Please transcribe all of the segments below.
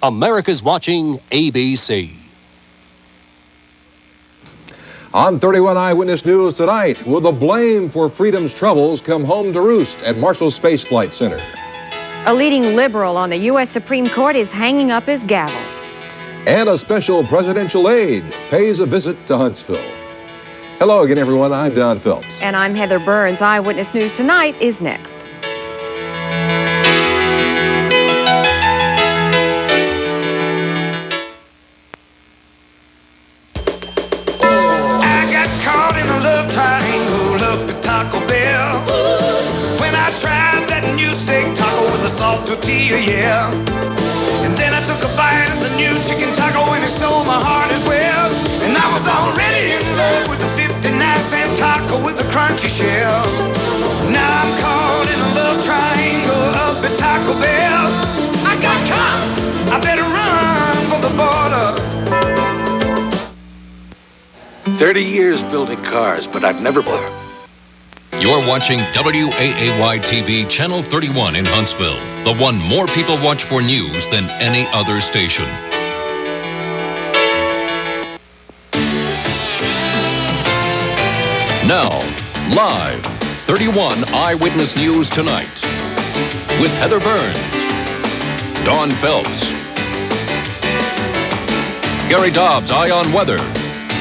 America's watching ABC. On 31 Eyewitness News tonight, will the blame for freedom's troubles come home to roost at Marshall Space Flight Center? A leading liberal on the U.S. Supreme Court is hanging up his gavel. And a special presidential aide pays a visit to Huntsville. Hello again, everyone. I'm Don Phelps. And I'm Heather Burns. Eyewitness News Tonight is next. Tortilla, yeah. And then I took a bite of the new chicken taco and it stole my heart as well. And I was already in love with the 59-cent taco with a crunchy shell. Now I'm caught in a love triangle up at Taco Bell. I got caught, I better run for the border. 30 years building cars, but I've never bought. You're watching WAAY TV Channel 31 in Huntsville, the one more people watch for news than any other station. Now, live, 31 Eyewitness News Tonight, with Heather Burns, Don Phelps, Gary Dobbs, Eye on Weather,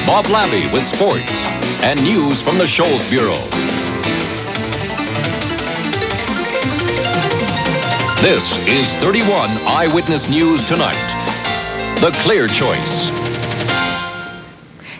Bob Labby with sports, and news from the Shoals Bureau. This is 31 Eyewitness News Tonight, the clear choice.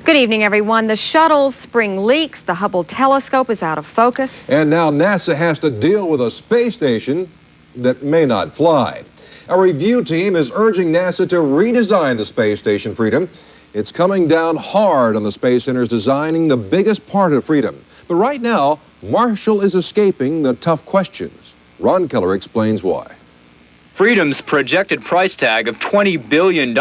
Good evening, everyone. The shuttle's spring leaks. The Hubble telescope is out of focus. And now NASA has to deal with a space station that may not fly. A review team is urging NASA to redesign the space station, Freedom. It's coming down hard on the Space Center's designing the biggest part of Freedom. But right now, Marshall is escaping the tough questions. Ron Keller explains why. Freedom's projected price tag of $20 billion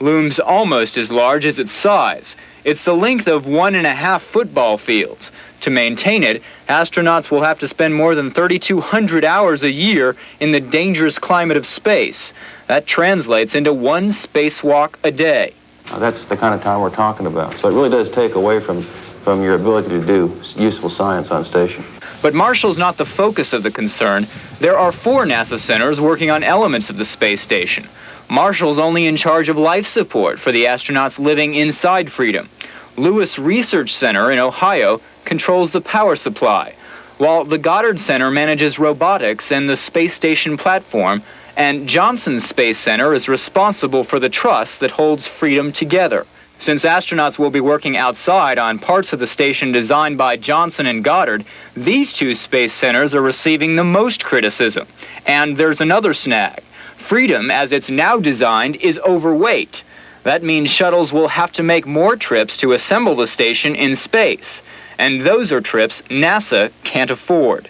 looms almost as large as its size. It's the length of 1.5 football fields. To maintain it, astronauts will have to spend more than 3,200 hours a year in the dangerous climate of space. That translates into one spacewalk a day. That's the kind of time we're talking about. So it really does take away from your ability to do useful science on station. But Marshall's not the focus of the concern. There are 4 NASA centers working on elements of the space station. Marshall's only in charge of life support for the astronauts living inside Freedom. Lewis Research Center in Ohio controls the power supply, while the Goddard Center manages robotics and the space station platform, and Johnson Space Center is responsible for the truss that holds Freedom together. Since astronauts will be working outside on parts of the station designed by Johnson and Goddard, these 2 space centers are receiving the most criticism. And there's another snag. Freedom, as it's now designed, is overweight. That means shuttles will have to make more trips to assemble the station in space. And those are trips NASA can't afford.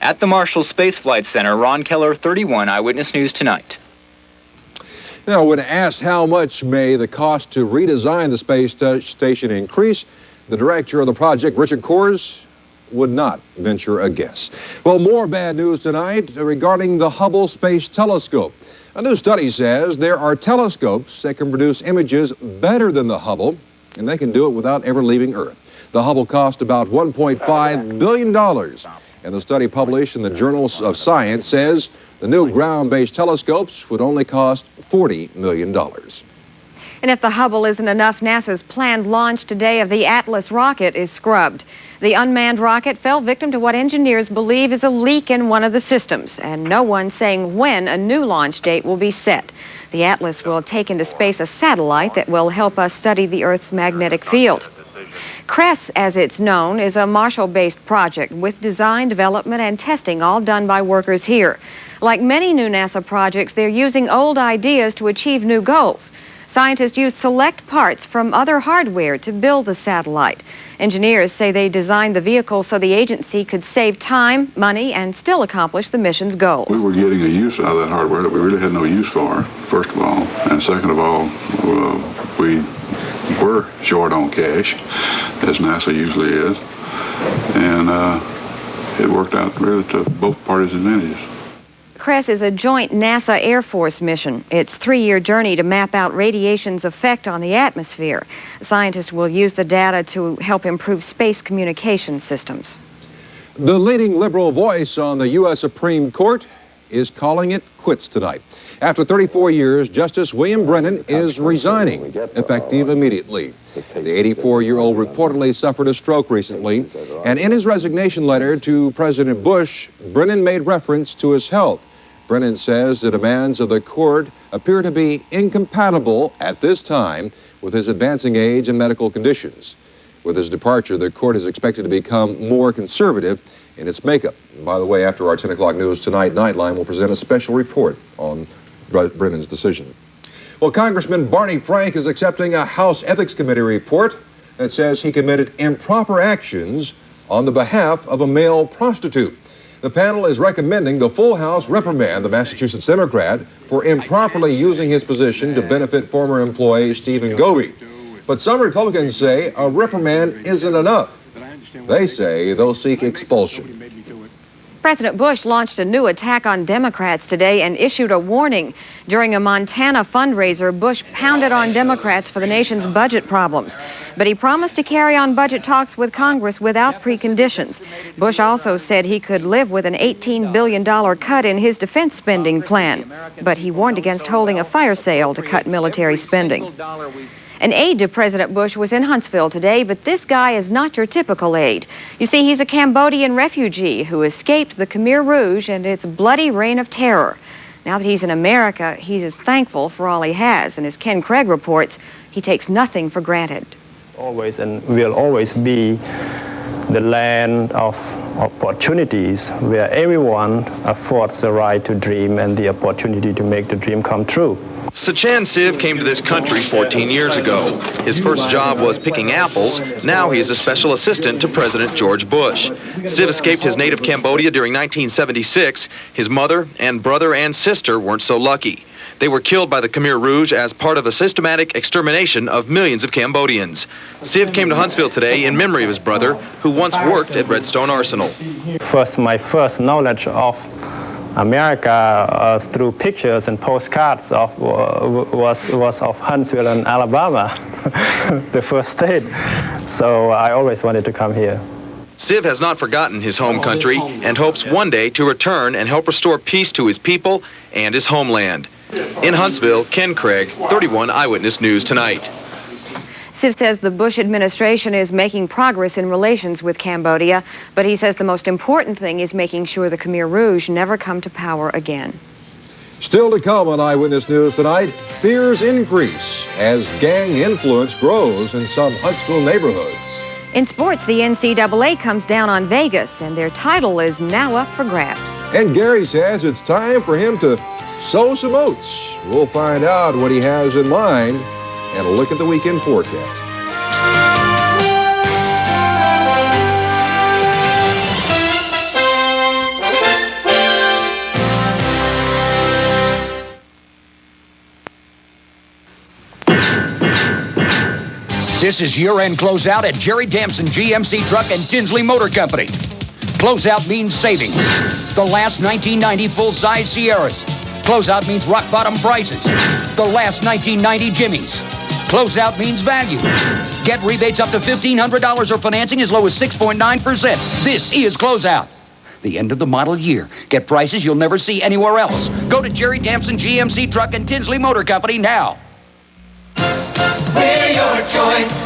At the Marshall Space Flight Center, Ron Keller, 31 Eyewitness News Tonight. Now, when asked how much may the cost to redesign the space station increase, the director of the project, Richard Kors, would not venture a guess. Well, more bad news tonight regarding the Hubble Space Telescope. A new study says there are telescopes that can produce images better than the Hubble, and they can do it without ever leaving Earth. The Hubble cost about $1.5 billion, and the study published in the Journals of Science says the new ground-based telescopes would only cost $40 million. And if the Hubble isn't enough, NASA's planned launch today of the Atlas rocket is scrubbed. The unmanned rocket fell victim to what engineers believe is a leak in one of the systems, and no one's saying when a new launch date will be set. The Atlas will take into space a satellite that will help us study the Earth's magnetic field. CRESS, as it's known, is a Marshall-based project with design, development, and testing all done by workers here. Like many new NASA projects, they're using old ideas to achieve new goals. Scientists use select parts from other hardware to build the satellite. Engineers say they designed the vehicle so the agency could save time, money, and still accomplish the mission's goals. We were getting a use out of that hardware that we really had no use for, first of all. And second of all, we were short on cash, as NASA usually is. And it worked out really to both parties' advantages. CRESS is a joint NASA Air Force mission. It's a 3-year journey to map out radiation's effect on the atmosphere. Scientists will use the data to help improve space communication systems. The leading liberal voice on the U.S. Supreme Court is calling it quits tonight. After 34 years, Justice William Brennan is resigning, effective immediately. The 84-year-old reportedly suffered a stroke recently, and in his resignation letter to President Bush, Brennan made reference to his health. Brennan says the demands of the court appear to be incompatible at this time with his advancing age and medical conditions. With his departure, the court is expected to become more conservative in its makeup. And by the way, after our 10 o'clock news tonight, Nightline will present a special report on Brennan's decision. Well, Congressman Barney Frank is accepting a House Ethics Committee report that says he committed improper actions on the behalf of a male prostitute. The panel is recommending the full House reprimand the Massachusetts Democrat for improperly using his position to benefit former employee Stephen Govey. But some Republicans say a reprimand isn't enough. They say they'll seek expulsion. President Bush launched a new attack on Democrats today and issued a warning. During a Montana fundraiser, Bush pounded on Democrats for the nation's budget problems. But he promised to carry on budget talks with Congress without preconditions. Bush also said he could live with an $18 billion cut in his defense spending plan. But he warned against holding a fire sale to cut military spending. An aide to President Bush was in Huntsville today, but this guy is not your typical aide. You see, he's a Cambodian refugee who escaped the Khmer Rouge and its bloody reign of terror. Now that he's in America, he is thankful for all he has. And as Ken Craig reports, he takes nothing for granted. Always and will always be the land of opportunities where everyone affords the right to dream and the opportunity to make the dream come true. Sachan Siv came to this country 14 years ago. His first job was picking apples. Now he is a special assistant to President George Bush. Siv escaped his native Cambodia during 1976. His mother and brother and sister weren't so lucky. They were killed by the Khmer Rouge as part of a systematic extermination of millions of Cambodians. Siv came to Huntsville today in memory of his brother, who once worked at Redstone Arsenal. My first knowledge of America through pictures and postcards was of Huntsville and Alabama, the first state. So I always wanted to come here. Siv has not forgotten his home country and hopes one day to return and help restore peace to his people and his homeland. In Huntsville, Ken Craig, 31 Eyewitness News Tonight. Siv says the Bush administration is making progress in relations with Cambodia, but he says the most important thing is making sure the Khmer Rouge never come to power again. Still to come on Eyewitness News Tonight, fears increase as gang influence grows in some Huntsville neighborhoods. In sports, the NCAA comes down on Vegas, and their title is now up for grabs. And Gary says it's time for him to sow some oats. We'll find out what he has in mind and a look at the weekend forecast. This is year-end closeout at Jerry Damson GMC Truck and Tinsley Motor Company. Closeout means savings. The last 1990 full-size Sierras. Closeout means rock-bottom prices. The last 1990 Jimmys. Closeout means value. Get rebates up to $1,500 or financing as low as 6.9%. This is Closeout. The end of the model year. Get prices you'll never see anywhere else. Go to Jerry Damson GMC Truck and Tinsley Motor Company now. We're your choice.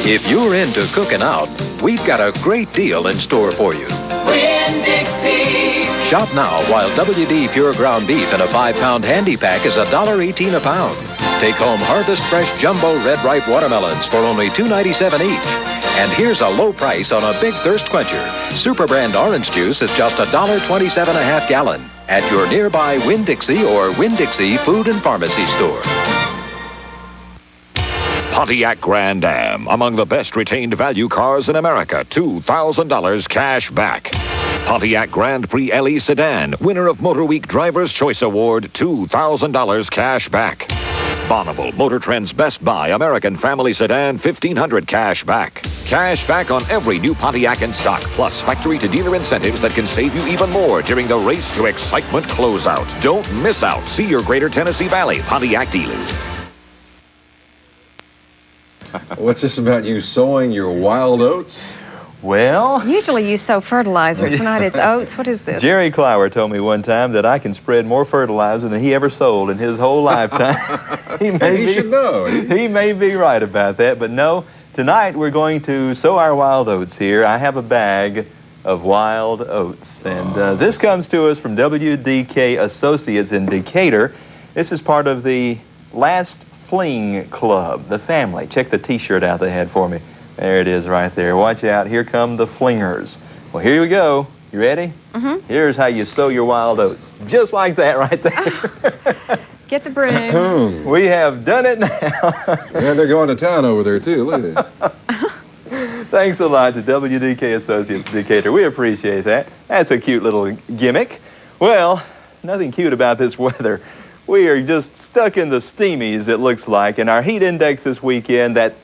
If you're into cooking out, we've got a great deal in store for you. Winn-Dixie. Shop now while WD Pure Ground Beef in a 5-pound handy pack is $1.18 a pound. Take home Harvest Fresh Jumbo Red Ripe Watermelons for only $2.97 each. And here's a low price on a big thirst quencher. Super Brand Orange Juice is just $1.27 a half gallon at your nearby Winn-Dixie or Winn-Dixie Food and Pharmacy store. Pontiac Grand Am, among the best retained value cars in America. $2,000 cash back. Pontiac Grand Prix LE Sedan, winner of Motor Week Driver's Choice Award, $2,000 cash back. Bonneville, Motor Trend's Best Buy American Family Sedan, $1,500 cash back. Cash back on every new Pontiac in stock, plus factory-to-dealer incentives that can save you even more during the Race to Excitement closeout. Don't miss out. See your Greater Tennessee Valley Pontiac dealers. What's this about you sowing your wild oats? Well, usually you sow fertilizer. Tonight it's oats. What is this? Jerry Clower told me one time that I can spread more fertilizer than he ever sold in his whole lifetime. He should know. He may be right about that, but no. Tonight we're going to sow our wild oats here. I have a bag of wild oats, and this comes to us from WDK Associates in Decatur. This is part of the Last Fling Club, the family. Check the T-shirt out they had for me. There it is right there. Watch out. Here come the flingers. Well, here we go. You ready? Mm-hmm. Here's how you sow your wild oats. Just like that right there. Get the broom. We have done it now. Yeah, they're going to town over there, too. Look at that. Thanks a lot to WDK Associates Decatur. We appreciate that. That's a cute little gimmick. Well, nothing cute about this weather. We are just stuck in the steamies, it looks like, and our heat index this weekend, that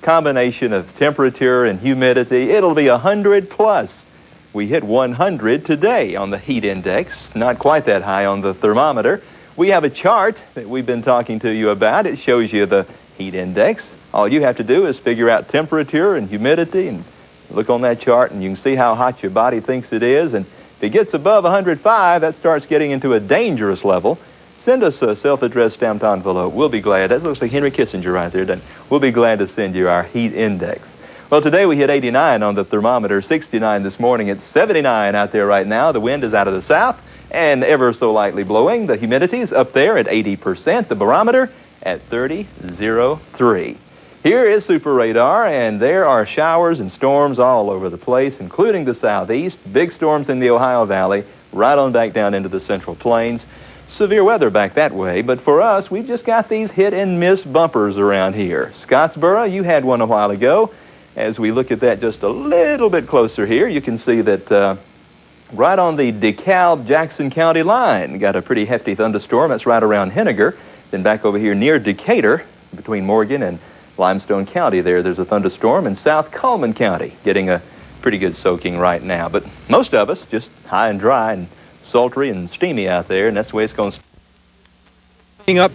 combination of temperature and humidity, it'll be 100 plus. We hit 100 today on the heat index, not quite that high on the thermometer. We have a chart that we've been talking to you about. It shows you the heat index. All you have to do is figure out temperature and humidity and look on that chart, and you can see how hot your body thinks it is. And if it gets above 105, that starts getting into a dangerous level. Send us a self-addressed stamped envelope. We'll be glad. That looks like Henry Kissinger right there, doesn't it? We'll be glad to send you our heat index. Well, today we hit 89 on the thermometer, 69 this morning. It's 79 out there right now. The wind is out of the south and ever so lightly blowing. The humidity is up there at 80%. The barometer at 30.03. Here is Super Radar, and there are showers and storms all over the place, including the southeast. Big storms in the Ohio Valley, right on back down into the Central Plains. Severe weather back that way, but for us, we've just got these hit and miss bumpers around here. Scottsboro, you had one a while ago. As we look at that just a little bit closer here, you can see that right on the DeKalb-Jackson County line, got a pretty hefty thunderstorm. That's right around Henniger. Then back over here near Decatur, between Morgan and Limestone County there's a thunderstorm in South Cullman County, getting a pretty good soaking right now. But most of us just high and dry and sultry and steamy out there, and that's the way it's going to stay up.